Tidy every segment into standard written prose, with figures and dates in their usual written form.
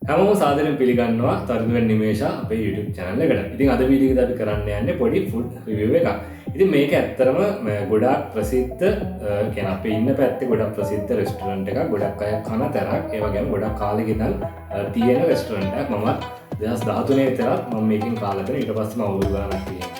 හැමෝම සාදරයෙන් පිළිගන්නවා තරුණ නිමේෂා අපේ YouTube channel එකට. ඉතින් අද වීඩියෝ එකේ අපි කරන්න යන්නේ පොඩි food review එකක්. ඉතින් මේක ඇත්තටම ගොඩාක් ප්‍රසිද්ධ කියන්නේ අපේ ඉන්න පැත්තේ ගොඩාක් ප්‍රසිද්ධ රෙස්ටුරන්ට් එකක්. ගොඩක් අය කන තැනක්. ඒ වගේම ගොඩක් කාලෙක ඉඳන් තියෙන රෙස්ටුරන්ට් එකක්. මම 2013 විතරක් මම මේකෙන් කාලා කරා. ඊට පස්සේ මම අවුරුදු ගානක්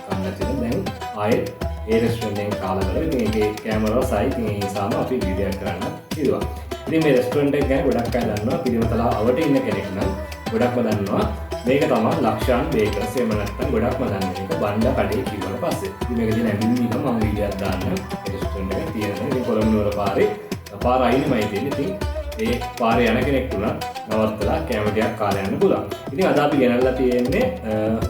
කන්න තියෙනවා. දැන් ආයෙත් ඒ රෙස්ටුරන්ට් එකෙන් කාලා කරා. ඉතින් ඒකේ කැමරාව සයි ඉතින් ඒ නිසාම අපි වීඩියෝ එකක් කරන්න හිතුවා. ඉතින් මේ රෙස්ටුරන්ට් එක ගැන ගොඩක් අය දන්නවා. පිරිමතලා අවට ඉන්න කෙනෙක් නම් ගොඩක්ම දන්නවා. මේක තමයි ලක්ෂාන් බේකර්ස්. එහෙම නැත්නම් ගොඩක්ම දන්නේ මේක බණ්ඩා කඩේ කිව්වට පස්සේ. ඉතින් මේක දින ඇවිල්ලා ඉන්න මම වීඩියෝ එකක් දාන්න රෙස්ටුරන්ට් එකේ තියෙනවා. ඉතින් කොළඹ නුවර පාරේ පාර අයිනෙමයි තියෙන්නේ. ඉතින් ඒ පාරේ යන කෙනෙක් වුණා නවත්තලා කැම ටිකක් කාලා යන්න පුළුවන්. ඉතින් අද අපි ගෙනල්ලා තියෙන්නේ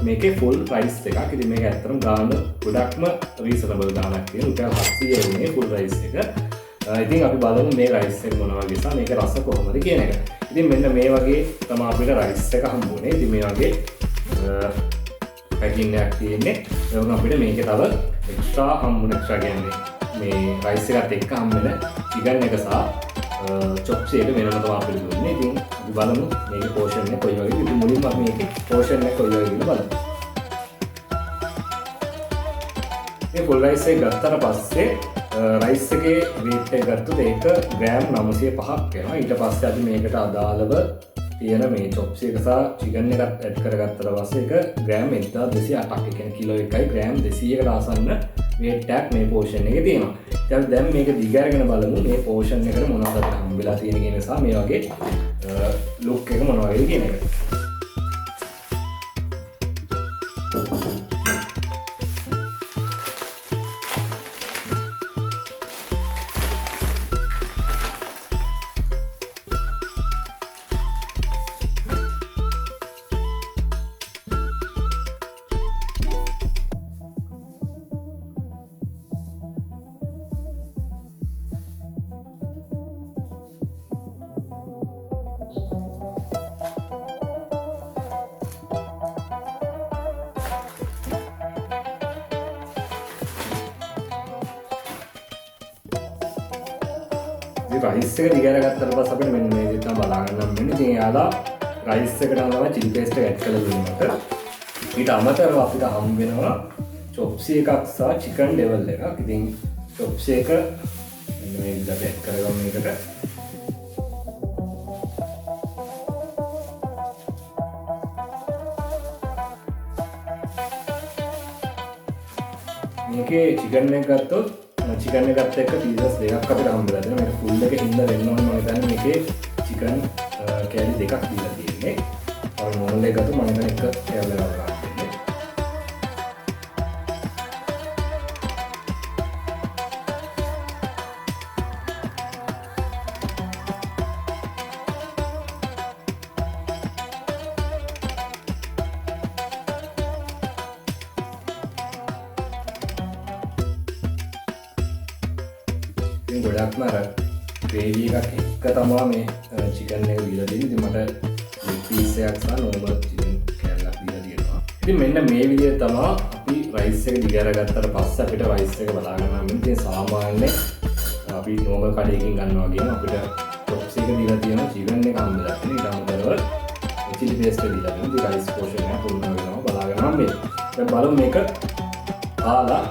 මේකේ ෆුල් ප්‍රයිස් එකක්. ඉතින් මේක ඇත්තටම ගාන ගොඩක්ම රීසනබල් ගානක් තියෙන. රුපියල් 700 වුණේ ෆුල් ප්‍රයිස් එක. ඉතින් අපි බලමු මේ රයිස් එක මොන වගේ නිසා මේක රස කොහොමද කියන එක. ඉතින් මෙන්න මේ වගේ තමයි අපිට රයිස් එක හම්බුනේ. ඉතින් මේ වගේ පැකින් එකක් තියෙන්නේ. ඒ වගේම අපිට මේකේ තව එක්ස්ට්‍රා හම්බුනේ. එක්ස්ට්‍රා කියන්නේ මේ රයිස් එකත් එක්ක හම්බෙන චිකන් එක සහ චොප්ස් එක වෙනම තමයි අපිට දුන්නේ. ඉතින් අපි බලමු මේකේ පෝෂන් එක කොයි වගේද. ඉතින් මුලින්ම අපි මේකේ පෝෂන් එක කොයි වගේද කියලා බලමු. මේ ෆුල් රයිස් එක ගත්තට පස්සේ රයිස් එකේ වේට් එක ගත්තොත් ඒක ග්‍රෑම් 905ක් වෙනවා. ඊට පස්සේ අපි මේකට අදාළව තියෙන මේ චොප්ස් එක සහ චිකන් එකත් ඇඩ් කරගත්තට පස්සේ ඒක ග්‍රෑම් 1208ක්. ඒ කියන්නේ කිලෝ එකයි ග්‍රෑම් 200කට ආසන්න වේට් එකක් මේ පෝෂන් එකේ තියෙනවා. ඉතින් දැන් මේක දිග අරගෙන බලමු මේ පෝෂන් එකට මොනවද අපිට හම්බෙලා තියෙන කියන නිසා මේ වගේ ලුක් එක මොන වගේද කියන එක. රයිස් එක දිගට ගත්තට පස්සේ අපිට මෙන්න මේ විදිහට බලා ගන්න වෙන්නේ. ඉතින් යාලා රයිස් එකට තමයි චිලි පේස්ට් එක ඇඩ් කරලා දුන්නට ඊට අමතරව අපිට හම්බ වෙනවා චොප්සි එකක් සහ චිකන් ඩෙවල් එකක්. ඉතින් චොප්සි එක මෙන්න මේ විදිහට ඇඩ් කරගමු මේකට. මේකේ චිකන් එක ගත්තොත් චිකන් එකත් එක්ක පීසස් දෙකක් අපිට හම්බෙලා තියෙනවා. මේක ෆුල් එකේ හින්දා වෙන්න ඕනේ. මම හිතන්නේ මේකේ චිකන් කෑලි දෙකක් දීලා තියෙන්නේ. අර මොනල් එක ගත්තොත් මම හිතන්නේ එක කෑල්ල ගන්නවා තියෙන්නේ. ගොඩක්ම අර ග්‍රේවි එකක් එක්ක තමයි මේ චිකන් එක දීලා තියෙන්නේ. ඉතින් මට මේ පීස් එකක් සහ නෝමල් චිකන් කෑල්ලක් දීලා තියෙනවා. ඉතින් මෙන්න මේ විදිහට තමයි අපි රයිස් එක දිග අරගත්තට පස්සේ අපිට රයිස් එක බලා ගන්න නම් ඉතින් සාමාන්‍යයෙන් අපි නෝමල් කඩේකින් ගන්නවා වගේම අපිට චොප්ස් එක දීලා තියෙනවා. චිකන් එක හම්බෙලා තියෙනවා. ඊට අමතරව චිලි පේස්ට් එක දීලා තියෙනවා. ඉතින් රයිස් පෝෂන් එක පුරුදු වෙනවා බලා ගන්න නම් මේ. දැන් බලමු මේක කාලා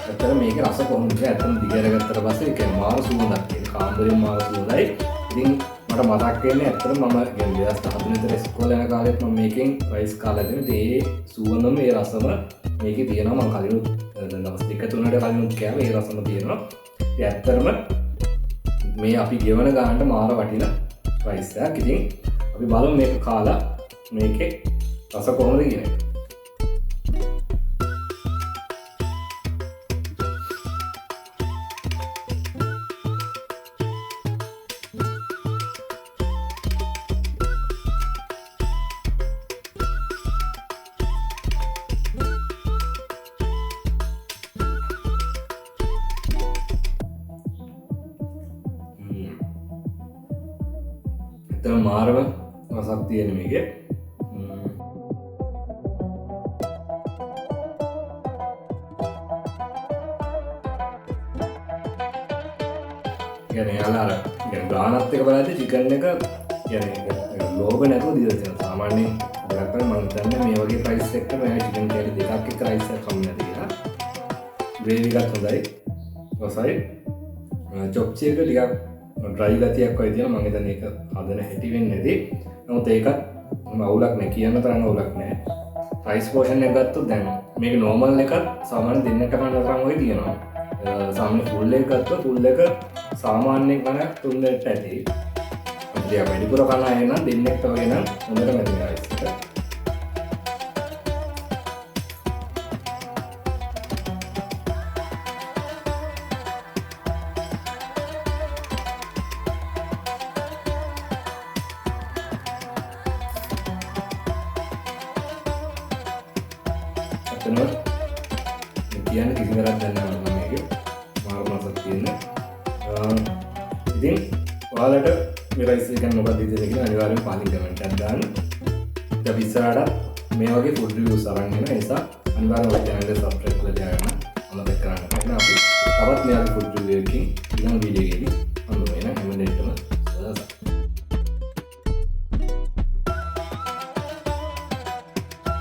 ඇත්තට මේක රස කොහොමද කියලා. ඇත්තටම දිග අරගත්තට පස්සේ ඒක මාර සුවඳක් තියෙන. කාමරෙන් මාර සුවඳයි. ඉතින් මට මතක් වෙන්නේ ඇත්තටම මම කියන්නේ 2013 විතර ඉස්කෝලේ යන කාලෙත් මම මේකෙන් රයිස් කාලා තියෙනවා. ඉතින් ඒ සුවඳම ඒ රසම මේකේ තියෙනවා. මම කලිනුත් දවස් දෙක තුනකට කලිනුත් කෑවා. ඒ රසම තියෙනවා. ඉතින් ඇත්තටම මේ අපි ගෙවන ගානට මාර වටින රයිස් එකක්. ඉතින් අපි බලමු මේක කාලා මේකේ රස කොහොමද කියන එක. මාරම රසක් තියෙන මේකේ. කියන්නේ යාලා අර ගානත් එක බලද්දි චිකන් එක කියන්නේ ලෝභ නැතුව දීලා තියෙනවා. සාමාන්‍යයෙන් ගොඩක් අය මම හිතන්නේ මේ වගේ ප්‍රයිස් එකකට මේ චිකන් කෑලි දෙකක් එක්ක රයිස් එක කම් නැති කියලා. ග්‍රේවි එකත් හොඳයි. රසයි. චොප්චි එක ටිකක් ඩ්‍රයි ගතියක් වගේ තියෙනවා. මම හිතන්නේ ඒක හදන හැටි වෙන්නේ නැති. නමුත් ඒකත් අවුලක් නෑ, කියන්න තරම් අවුලක් නෑ. රයිස් පෝෂන් එක ගත්තොත් දැන් මේක නෝමල් එකත් සාමාන්‍ය දෙන්නට කන තරම් වගේ තියෙනවා. සාමාන්‍ය ෆුල් එක ගත්තොත් ෆුල් එක සාමාන්‍යයෙන් කන 3 දෙනෙක්ට ඇති. ඉතින් වැඩිපුර කන අය නම් දෙන්නෙක්ට වගේ නම් හොඳට මැදින් රයිස් එක. කියන්න කිසි කරක් දන්න මේක මාරු මාසක් තියෙන. ඉතින් ඔයාලට මේ රයිස් එක ගැන මොකක්ද හිතෙන්නේ කියලා අනිවාර්යෙන් පාලින් කමෙන්ට් එකක් දාන්න. අපි ඉස්සරහට මේ වගේ ෆුඩ් රිවිව්ස් අරන් එන නිසා අනිවාර්යෙන් ඔය channel එක subscribe කරලා තියාගන්න. අමතක කරන්න. අපි තවත් මේ වගේ ෆුඩ් රිවිව් එකකින් ඊළඟ වීඩියෝ එකේදී